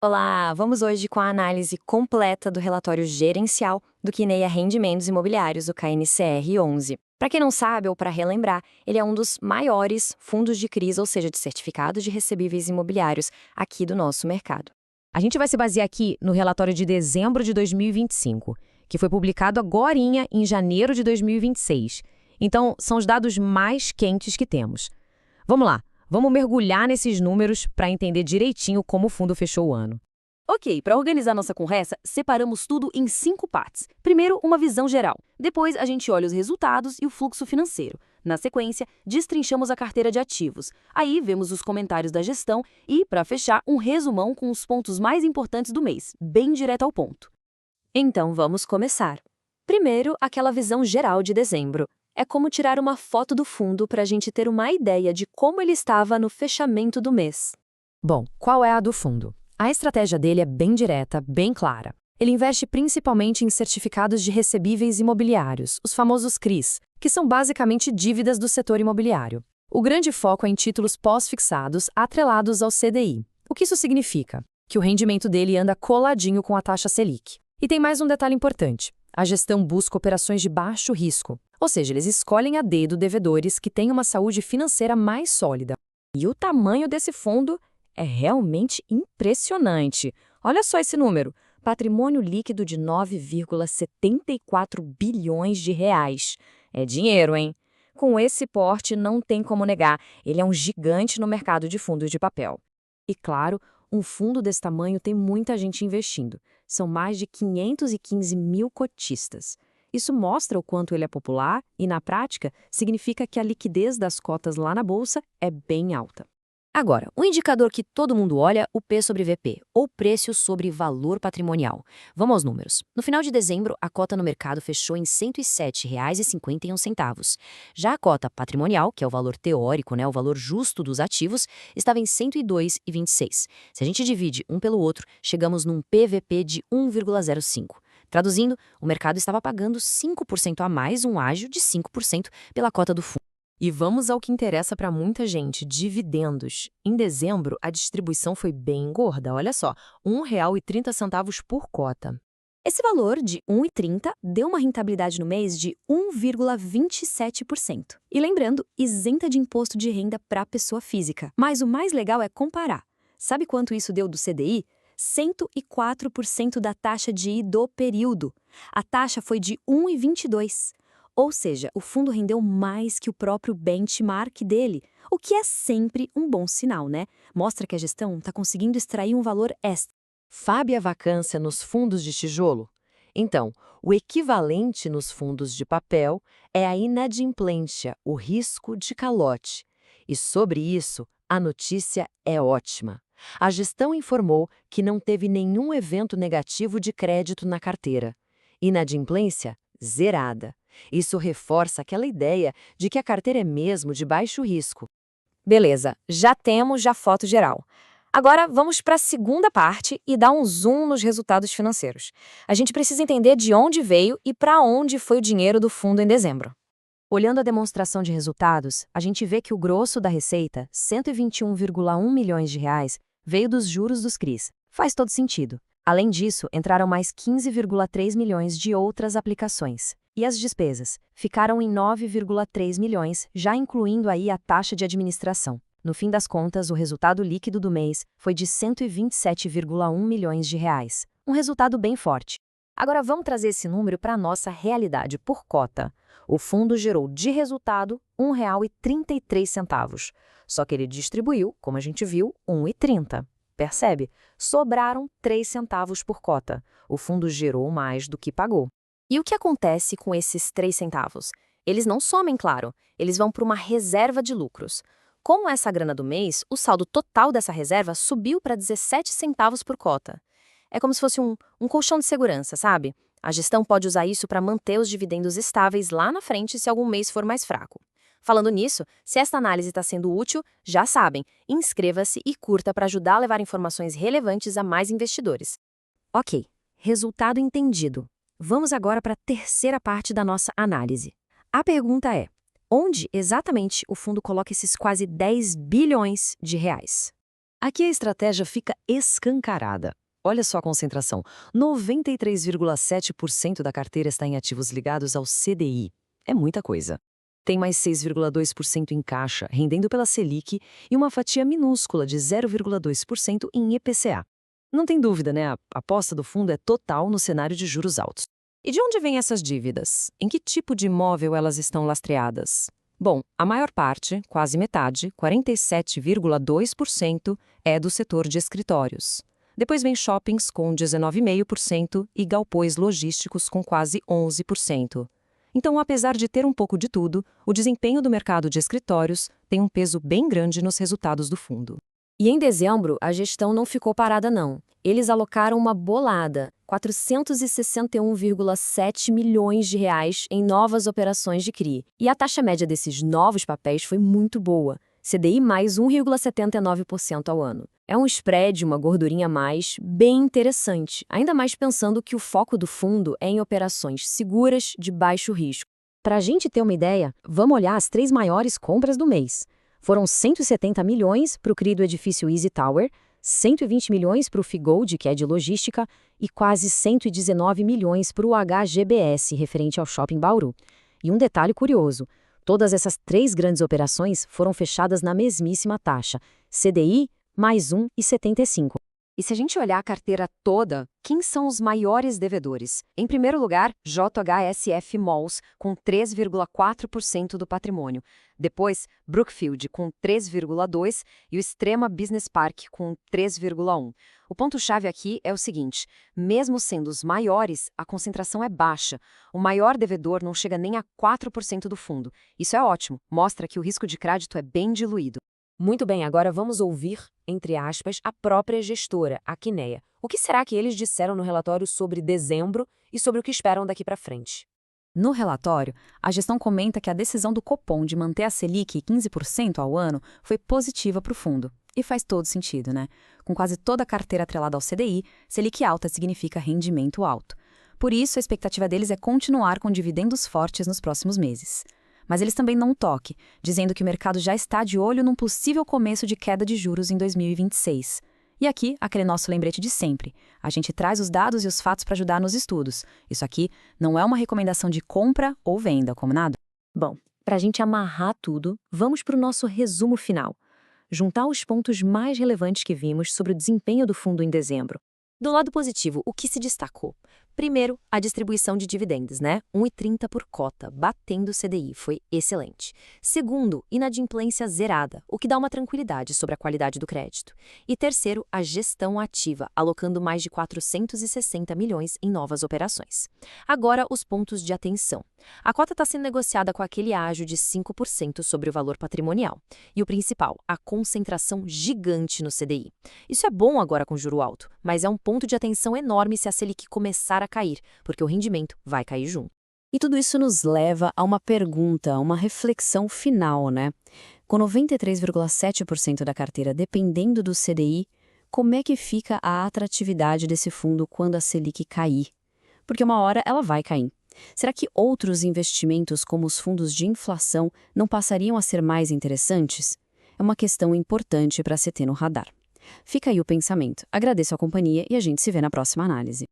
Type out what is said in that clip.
Olá, vamos hoje com a análise completa do relatório gerencial do Kinea Rendimentos Imobiliários, o KNCR11. Para quem não sabe ou para relembrar, ele é um dos maiores fundos de CRIs, ou seja, de certificados de recebíveis imobiliários aqui do nosso mercado. A gente vai se basear aqui no relatório de dezembro de 2025, que foi publicado agorinha em janeiro de 2026. Então, são os dados mais quentes que temos. Vamos lá, vamos mergulhar nesses números para entender direitinho como o fundo fechou o ano. Ok, para organizar nossa conversa, separamos tudo em 5 partes. Primeiro, uma visão geral. Depois, a gente olha os resultados e o fluxo financeiro. Na sequência, destrinchamos a carteira de ativos. Aí, vemos os comentários da gestão e, para fechar, um resumão com os pontos mais importantes do mês, bem direto ao ponto. Então, vamos começar. Primeiro, aquela visão geral de dezembro. É como tirar uma foto do fundo para a gente ter uma ideia de como ele estava no fechamento do mês. Bom, qual é a do fundo? A estratégia dele é bem direta, bem clara. Ele investe principalmente em certificados de recebíveis imobiliários, os famosos CRIs, que são basicamente dívidas do setor imobiliário. O grande foco é em títulos pós-fixados atrelados ao CDI. O que isso significa? Que o rendimento dele anda coladinho com a taxa Selic. E tem mais um detalhe importante. A gestão busca operações de baixo risco, ou seja, eles escolhem a dedo devedores que têm uma saúde financeira mais sólida. E o tamanho desse fundo é realmente impressionante. Olha só esse número. Patrimônio líquido de 9,74 bilhões de reais. É dinheiro, hein? Com esse porte, não tem como negar. Ele é um gigante no mercado de fundos de papel. E claro, um fundo desse tamanho tem muita gente investindo. São mais de 515 mil cotistas. Isso mostra o quanto ele é popular e, na prática, significa que a liquidez das cotas lá na bolsa é bem alta. Agora, o indicador que todo mundo olha, o P sobre VP, ou preço sobre valor patrimonial. Vamos aos números. No final de dezembro, a cota no mercado fechou em R$ 107,51. Já a cota patrimonial, que é o valor teórico, o valor justo dos ativos, estava em R$ 102,26. Se a gente divide um pelo outro, chegamos num PVP de 1,05. Traduzindo, o mercado estava pagando 5% a mais um ágio de 5% pela cota do fundo. E vamos ao que interessa para muita gente, dividendos. Em dezembro, a distribuição foi bem gorda, olha só, R$ 1,30 por cota. Esse valor de 1,30 deu uma rentabilidade no mês de 1,27%. E lembrando, isenta de imposto de renda para a pessoa física. Mas o mais legal é comparar. Sabe quanto isso deu do CDI? 104% da taxa de I do período. A taxa foi de 1,22%. Ou seja, o fundo rendeu mais que o próprio benchmark dele, o que é sempre um bom sinal, né? Mostra que a gestão está conseguindo extrair um valor extra. Sabe a vacância nos fundos de tijolo? Então, o equivalente nos fundos de papel é a inadimplência, o risco de calote. E sobre isso, a notícia é ótima. A gestão informou que não teve nenhum evento negativo de crédito na carteira. Inadimplência zerada. Isso reforça aquela ideia de que a carteira é mesmo de baixo risco. Beleza, já temos a foto geral. Agora vamos para a segunda parte e dar um zoom nos resultados financeiros. A gente precisa entender de onde veio e para onde foi o dinheiro do fundo em dezembro. Olhando a demonstração de resultados, a gente vê que o grosso da receita, 121,1 milhões de reais, veio dos juros dos CRIs. Faz todo sentido. Além disso, entraram mais 15,3 milhões de outras aplicações. E as despesas ficaram em 9,3 milhões, já incluindo aí a taxa de administração. No fim das contas, o resultado líquido do mês foi de 127,1 milhões de reais. Um resultado bem forte. Agora vamos trazer esse número para a nossa realidade por cota. O fundo gerou de resultado R$ 1,33. Só que ele distribuiu, como a gente viu, R$ 1,30. Percebe? Sobraram 3 centavos por cota. O fundo gerou mais do que pagou. E o que acontece com esses 3 centavos? Eles não somem, claro. Eles vão para uma reserva de lucros. Com essa grana do mês, o saldo total dessa reserva subiu para 17 centavos por cota. É como se fosse um colchão de segurança, sabe? A gestão pode usar isso para manter os dividendos estáveis lá na frente se algum mês for mais fraco. Falando nisso, se esta análise está sendo útil, já sabem, inscreva-se e curta para ajudar a levar informações relevantes a mais investidores. Ok, resultado entendido. Vamos agora para a terceira parte da nossa análise. A pergunta é, onde exatamente o fundo coloca esses quase 10 bilhões de reais? Aqui a estratégia fica escancarada. Olha só a concentração. 93,7% da carteira está em ativos ligados ao CDI. É muita coisa. Tem mais 6,2% em caixa, rendendo pela Selic, e uma fatia minúscula de 0,2% em IPCA. Não tem dúvida, né? A aposta do fundo é total no cenário de juros altos. E de onde vêm essas dívidas? Em que tipo de imóvel elas estão lastreadas? Bom, a maior parte, quase metade, 47,2%, é do setor de escritórios. Depois vem shoppings com 19,5% e galpões logísticos com quase 11%. Então, apesar de ter um pouco de tudo, o desempenho do mercado de escritórios tem um peso bem grande nos resultados do fundo. E em dezembro, a gestão não ficou parada não. Eles alocaram uma bolada, 461,7 milhões de reais em novas operações de CRI. E a taxa média desses novos papéis foi muito boa, CDI mais 1,79% ao ano. É um spread, uma gordurinha a mais, bem interessante, ainda mais pensando que o foco do fundo é em operações seguras de baixo risco. Para a gente ter uma ideia, vamos olhar as 3 maiores compras do mês. Foram 170 milhões para o CRI do edifício Easy Tower, 120 milhões para o Figold, que é de logística, e quase 119 milhões para o HGBS, referente ao Shopping Bauru. E um detalhe curioso, todas essas 3 grandes operações foram fechadas na mesmíssima taxa, CDI mais 1,75. E se a gente olhar a carteira toda, quem são os maiores devedores? Em primeiro lugar, JHSF Malls, com 3,4% do patrimônio. Depois, Brookfield, com 3,2% e o Extrema Business Park, com 3,1%. O ponto-chave aqui é o seguinte, mesmo sendo os maiores, a concentração é baixa. O maior devedor não chega nem a 4% do fundo. Isso é ótimo, mostra que o risco de crédito é bem diluído. Muito bem, agora vamos ouvir, entre aspas, a própria gestora, a Kinea. O que será que eles disseram no relatório sobre dezembro e sobre o que esperam daqui para frente? No relatório, a gestão comenta que a decisão do Copom de manter a Selic 15% ao ano foi positiva para o fundo. E faz todo sentido, né? Com quase toda a carteira atrelada ao CDI, Selic alta significa rendimento alto. Por isso, a expectativa deles é continuar com dividendos fortes nos próximos meses. Mas eles também não toquem, dizendo que o mercado já está de olho num possível começo de queda de juros em 2026. E aqui, aquele nosso lembrete de sempre. A gente traz os dados e os fatos para ajudar nos estudos. Isso aqui não é uma recomendação de compra ou venda, combinado? Bom, para a gente amarrar tudo, vamos para o nosso resumo final. Juntar os pontos mais relevantes que vimos sobre o desempenho do fundo em dezembro. Do lado positivo, o que se destacou? Primeiro, a distribuição de dividendos, né? 1,30 por cota, batendo o CDI, foi excelente. Segundo, inadimplência zerada, o que dá uma tranquilidade sobre a qualidade do crédito. E terceiro, a gestão ativa, alocando mais de 460 milhões em novas operações. Agora, os pontos de atenção. A cota está sendo negociada com aquele ágio de 5% sobre o valor patrimonial. E o principal, a concentração gigante no CDI. Isso é bom agora com juro alto, mas é um ponto de atenção enorme se a Selic começar a cair, porque o rendimento vai cair junto. E tudo isso nos leva a uma pergunta, a uma reflexão final, né? Com 93,7% da carteira dependendo do CDI, como é que fica a atratividade desse fundo quando a Selic cair? Porque uma hora ela vai cair. Será que outros investimentos, como os fundos de inflação, não passariam a ser mais interessantes? É uma questão importante para se ter no radar. Fica aí o pensamento. Agradeço a companhia e a gente se vê na próxima análise.